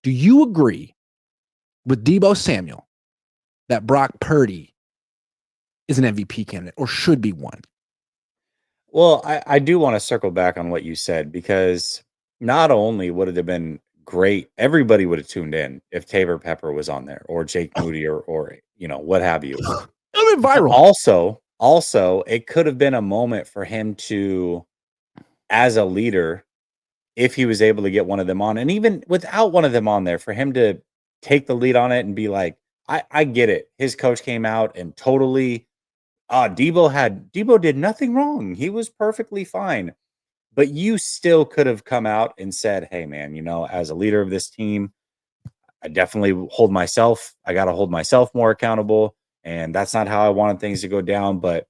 Do you agree with Deebo Samuel that Brock Purdy is an MVP candidate or should be one? Well, I do want to circle back on what you said, because not only would it have been great, everybody would have tuned in if Tabor Pepper was on there, or Jake Moody, or what have you. It went But viral. also, it could have been a moment for him to, as a leader, if he was able to get one of them on, and even without one of them on there, for him to take the lead on it and be like, I get it. His coach came out and totally Debo did nothing wrong. He was perfectly fine. But you still could have come out and said, hey man, as a leader of this team, I definitely I got to hold myself more accountable. And that's not how I wanted things to go down. But,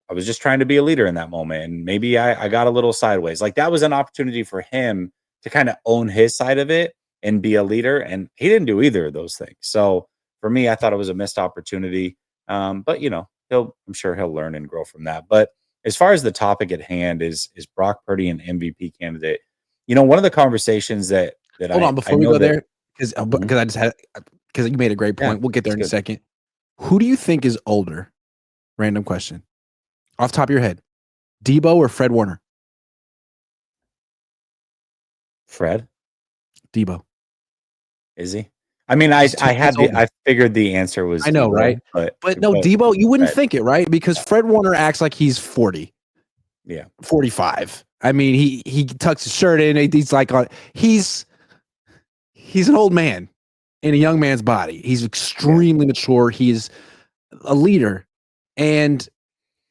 I was just trying to be a leader in that moment. And maybe I got a little sideways. Like, that was an opportunity for him to kind of own his side of it and be a leader. And he didn't do either of those things. So for me, I thought it was a missed opportunity. But I'm sure he'll learn and grow from that. But as far as the topic at hand is Brock Purdy an MVP candidate? One of the conversations that Hold on, before we go there, because Mhm. because you made a great point. Yeah, We'll get there in a good. second. Who do you think is older? Random question. Off the top of your head, Debo or Fred Warner? Fred, Debo. is he? I mean, I figured the answer was I know, Debo, right? But no, Debo, you wouldn't Fred, think it, right? Because Fred Warner acts like he's 40, yeah, 45. I mean, he tucks his shirt in. He's like, he's an old man in a young man's body. He's extremely mature. He's a leader, and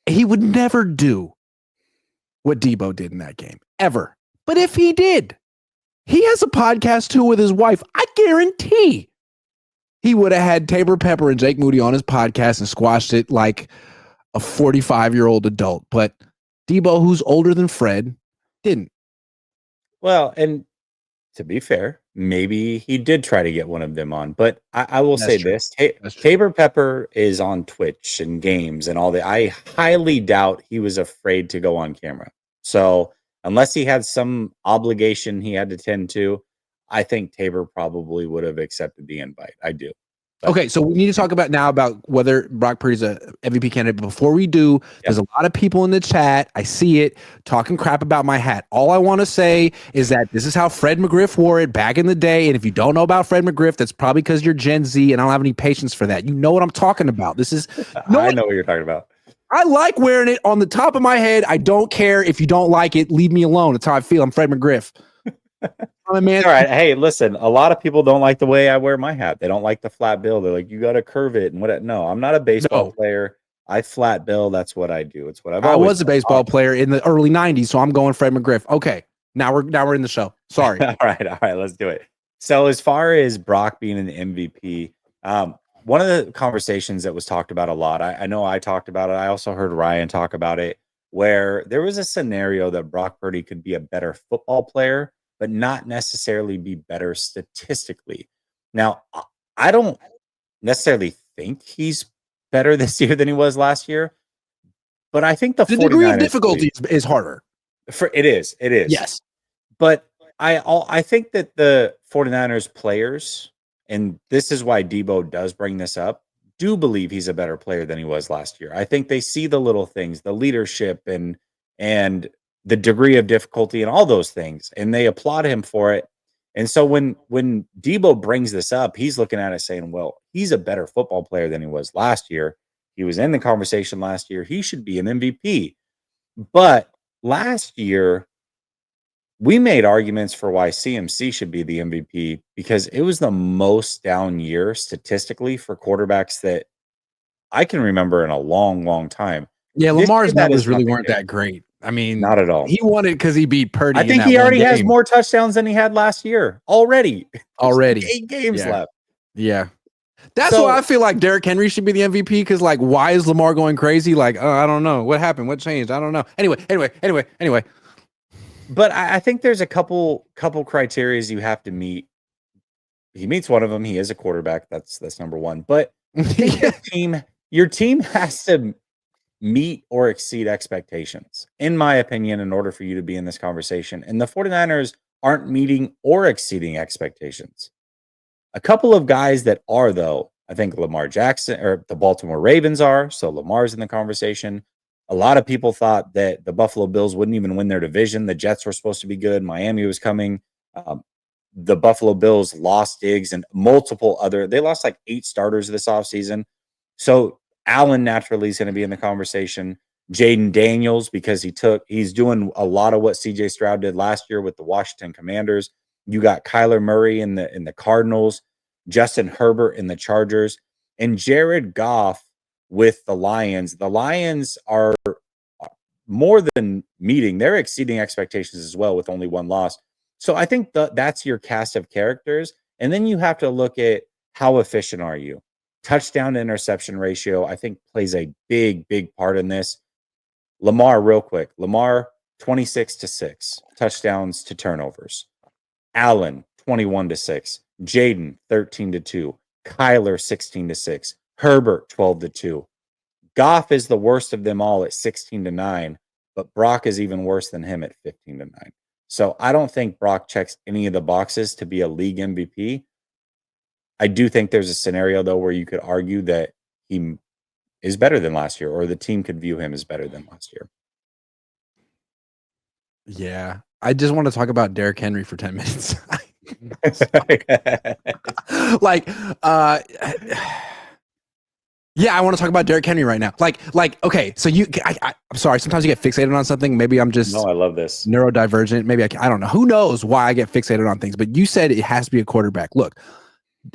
he would never do what Debo did in that game, ever. But if he did, he has a podcast too with his wife. I guarantee he would have had Tabor Pepper and Jake Moody on his podcast and squashed it like a 45-year-old adult. But Debo, who's older than Fred, didn't. Well, and to be fair, maybe he did try to get one of them on. But I will say this: Tabor Pepper is on Twitch and games and all that. I highly doubt he was afraid to go on camera. So unless he had some obligation he had to tend to, I think Tabor probably would have accepted the invite. I do. But, okay, so we need to talk about whether Brock Purdy's a MVP candidate. But before we do, there's a lot of people in the chat. I see it talking crap about my hat. All I want to say is that this is how Fred McGriff wore it back in the day. And if you don't know about Fred McGriff, that's probably because you're Gen Z, and I don't have any patience for that. You know what I'm talking about. This is I know what you're talking about. I like wearing it on the top of my head. I don't care if you don't like it. Leave me alone. That's how I feel. I'm Fred McGriff. I'm a man. All right. Hey, listen, a lot of people don't like the way I wear my hat. They don't like the flat bill. They're like, you got to curve it. And what? No, I'm not a baseball player. I flat bill. That's what I do. It's what I've always I was a baseball player in the early 90s, so I'm going Fred McGriff. Okay. Now we're in the show. Sorry. All right. Let's do it. So as far as Brock being an MVP, one of the conversations that was talked about a lot, I know I talked about it. I also heard Ryan talk about it, where there was a scenario that Brock Purdy could be a better football player, but not necessarily be better statistically. Now, I don't necessarily think he's better this year than he was last year, but I think the degree of difficulty is harder. It is. Yes. But I think that the 49ers players, and this is why Debo does bring this up, do believe he's a better player than he was last year. I think they see the little things, the leadership and the degree of difficulty and all those things, and they applaud him for it. And so when Debo brings this up, he's looking at it saying, well, he's a better football player than he was last year. He was in the conversation last year. He should be an MVP. But last year, we made arguments for why CMC should be the MVP because it was the most down year statistically for quarterbacks that I can remember in a long, long time. Yeah, Lamar's numbers really weren't that great. I mean, not at all. He won it because he beat Purdy. I think he already has more touchdowns than he had last year already. 8 games left. Yeah. That's why I feel like Derrick Henry should be the MVP, because like, why is Lamar going crazy? Like, I don't know. What happened? What changed? I don't know. Anyway. But I think there's a couple criteria you have to meet. He meets one of them. He is a quarterback. That's number one. But your team has to meet or exceed expectations, in my opinion, in order for you to be in this conversation. And the 49ers aren't meeting or exceeding expectations. A couple of guys that are, though, I think Lamar Jackson or the Baltimore Ravens are. So Lamar's in the conversation. A lot of people thought that the Buffalo Bills wouldn't even win their division. The Jets were supposed to be good. Miami was coming. The Buffalo Bills lost Diggs and multiple other. They lost like 8 starters this offseason. So Allen naturally is going to be in the conversation. Jaden Daniels, because he's doing a lot of what CJ Stroud did last year with the Washington Commanders. You got Kyler Murray in the Cardinals, Justin Herbert in the Chargers, and Jared Goff with the Lions. The Lions are more than meeting; they're exceeding expectations as well with only 1 loss. So I think that's your cast of characters, and then you have to look at how efficient are you. Touchdown to interception ratio, I think, plays a big part in this. Lamar, real quick. Lamar, 26-6 touchdowns to turnovers. Allen, 21-6. Jaden, 13-2. Kyler, 16-6. Herbert, 12-2. Goff is the worst of them all at 16-9, but Brock is even worse than him at 15-9. So I don't think Brock checks any of the boxes to be a league MVP. I do think there's a scenario, though, where you could argue that he is better than last year, or the team could view him as better than last year. Yeah. I just want to talk about Derrick Henry for 10 minutes. Yeah, I want to talk about Derrick Henry right now. Okay, so I'm sorry. Sometimes you get fixated on something. Maybe I'm just I love this neurodivergent. Maybe I don't know. Who knows why I get fixated on things? But you said it has to be a quarterback. Look,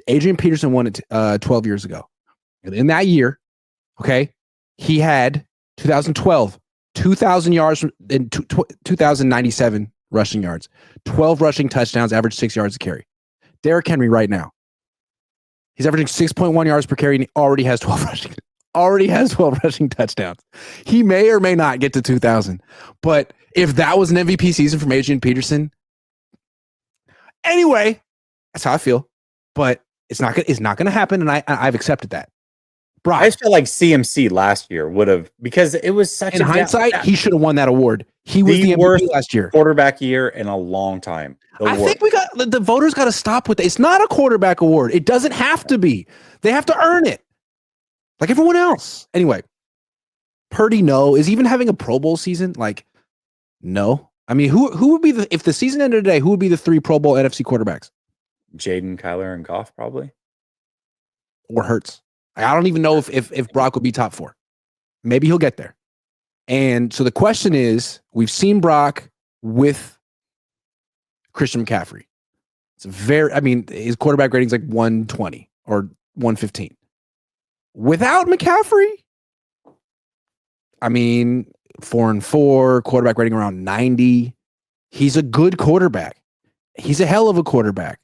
Adrian Peterson won it 12 years ago. And in that year, okay, he had 2012, 2,000 yards and 2,097 rushing yards, 12 rushing touchdowns, average 6 yards a carry. Derrick Henry right now, he's averaging 6.1 yards per carry, and he already has 12 rushing touchdowns. He may or may not get to 2,000, but if that was an MVP season from Adrian Peterson, anyway, that's how I feel. But it's not going to happen, and I've accepted that. Brock, I just feel like CMC last year would have, because it was such in hindsight, he should have won that award. He was the MVP worst last year. Quarterback year in a long time. I think the voters got to stop with it. It's not a quarterback award. It doesn't have to be. They have to earn it, like everyone else. Anyway, Purdy, no. Is even having a Pro Bowl season? Like, no. I mean, who would be if the season ended today? Who would be the 3 Pro Bowl NFC quarterbacks? Jaden, Kyler, and Goff, probably. Or Hurts. I don't even know if Brock would be top 4. Maybe he'll get there. And so the question is, we've seen Brock with Christian McCaffrey. His quarterback rating's like 120 or 115. Without McCaffrey, 4-4, quarterback rating around 90. He's a good quarterback. He's a hell of a quarterback.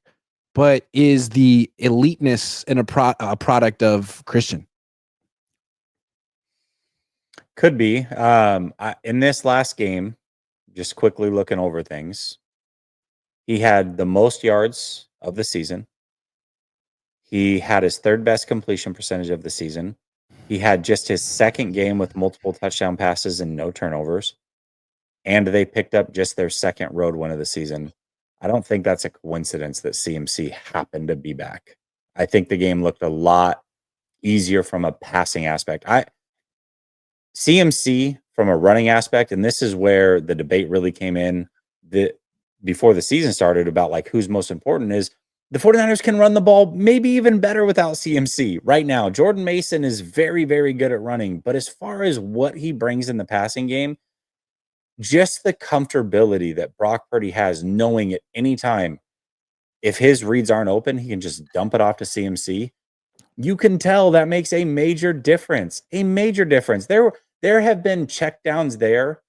But is the eliteness in a product of Christian? Could be. In this last game, just quickly looking over things, he had the most yards of the season. He had his 3rd best completion percentage of the season. He had just his 2nd game with multiple touchdown passes and no turnovers. And they picked up just their 2nd road win of the season. I don't think that's a coincidence that CMC happened to be back. I think the game looked a lot easier from a passing aspect. CMC from a running aspect, and this is where the debate really came in before the season started about like who's most important, is the 49ers can run the ball maybe even better without CMC. Right now, Jordan Mason is very, very good at running, but as far as what he brings in the passing game, just the comfortability that Brock Purdy has, knowing at any time if his reads aren't open, he can just dump it off to CMC. You can tell that makes a major difference. A major difference. There have been checkdowns there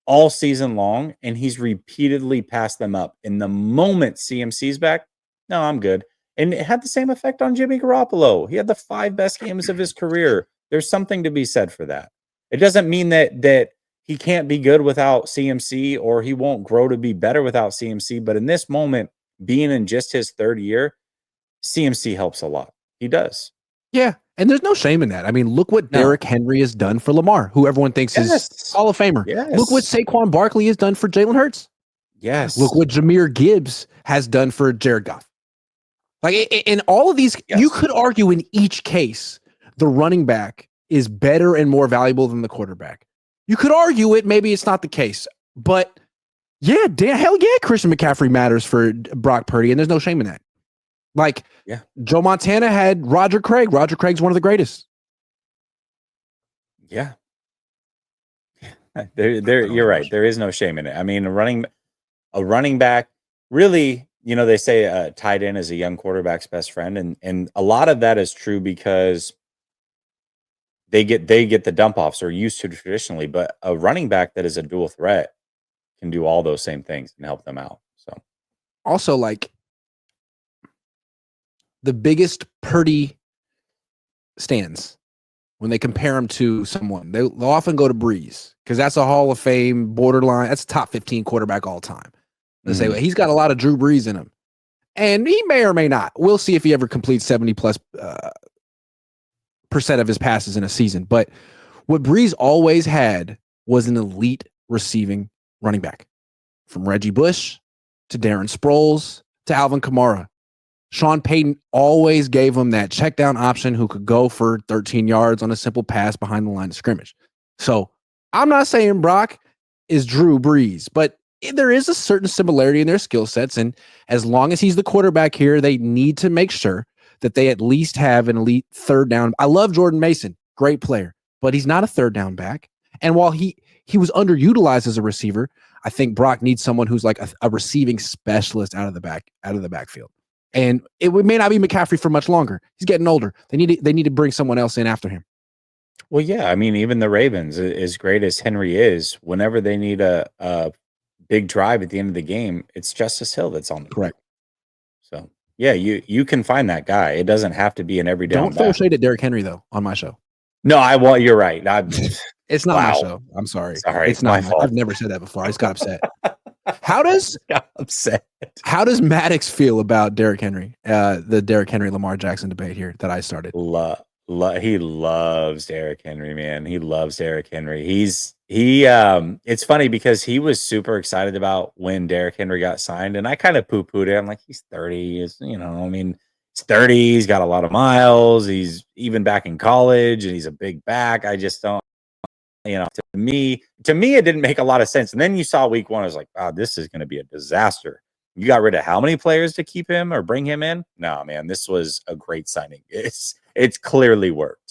all season long, and he's repeatedly passed them up. In the moment CMC's back, no, I'm good. And it had the same effect on Jimmy Garoppolo. He had the 5 best games of his career. There's something to be said for that. It doesn't mean that he can't be good without CMC, or he won't grow to be better without CMC. But in this moment, being in just his 3rd year, CMC helps a lot. He does. Yeah. And there's no shame in that. Look what Derrick Henry has done for Lamar, who everyone thinks is Hall of Famer. Yes. Look what Saquon Barkley has done for Jalen Hurts. Yes. Look what Jahmyr Gibbs has done for Jared Goff. Like in all of these, you could argue in each case, the running back is better and more valuable than the quarterback. You could argue it. Maybe it's not the case, but yeah, hell yeah, Christian McCaffrey matters for Brock Purdy, and there's no shame in that. Like, Joe Montana had Roger Craig. Roger Craig's one of the greatest. Yeah. You're right. There is no shame in it. I mean, a running back, really, they say a tight end is a young quarterback's best friend, and a lot of that is true because they get the dump offs or used to traditionally, but a running back that is a dual threat can do all those same things and help them out. So also, like, the biggest Purdy stands when they compare him to someone, they'll often go to Breeze because that's a Hall of Fame borderline. That's a top 15 quarterback all time. They say, well, he's got a lot of Drew Brees in him, and he may or may not. We'll see if he ever completes 70+ % of his passes in a season. But what Breeze always had was an elite receiving running back, from Reggie Bush to Darren Sproles to Alvin Kamara. Sean Payton always gave him that check down option who could go for 13 yards on a simple pass behind the line of scrimmage. So I'm not saying Brock is Drew Brees, but there is a certain similarity in their skill sets. And as long as he's the quarterback here, they need to make sure that they at least have an elite third down. I love Jordan Mason, great player, but he's not a third down back. And while he was underutilized as a receiver, I think Brock needs someone who's like a receiving specialist out of the backfield. And it may not be McCaffrey for much longer. He's getting older. They need to bring someone else in after him. Well, yeah. I mean, even the Ravens, as great as Henry is, whenever they need a big drive at the end of the game, it's Justice Hill that's on the correct. So yeah, you can find that guy. It doesn't have to be an every down. Don't throw shade at Derrick Henry though on my show. No, you're right. It's not my show. I'm sorry. It's not my fault. I've never said that before. I just got upset. How does Maddox feel about Derrick Henry? The Derrick Henry Lamar Jackson debate here that I started. He loves Derrick Henry, man. He loves Derrick Henry. It's funny because he was super excited about when Derrick Henry got signed, and I kind of poo-pooed it. I'm like, he's 30. He's 30. He's got a lot of miles. He's even back in college, and he's a big back. I just don't. To me, it didn't make a lot of sense. And then you saw week 1, I was like, wow, this is going to be a disaster. You got rid of how many players to keep him or bring him in? No, man, this was a great signing. It's clearly worked.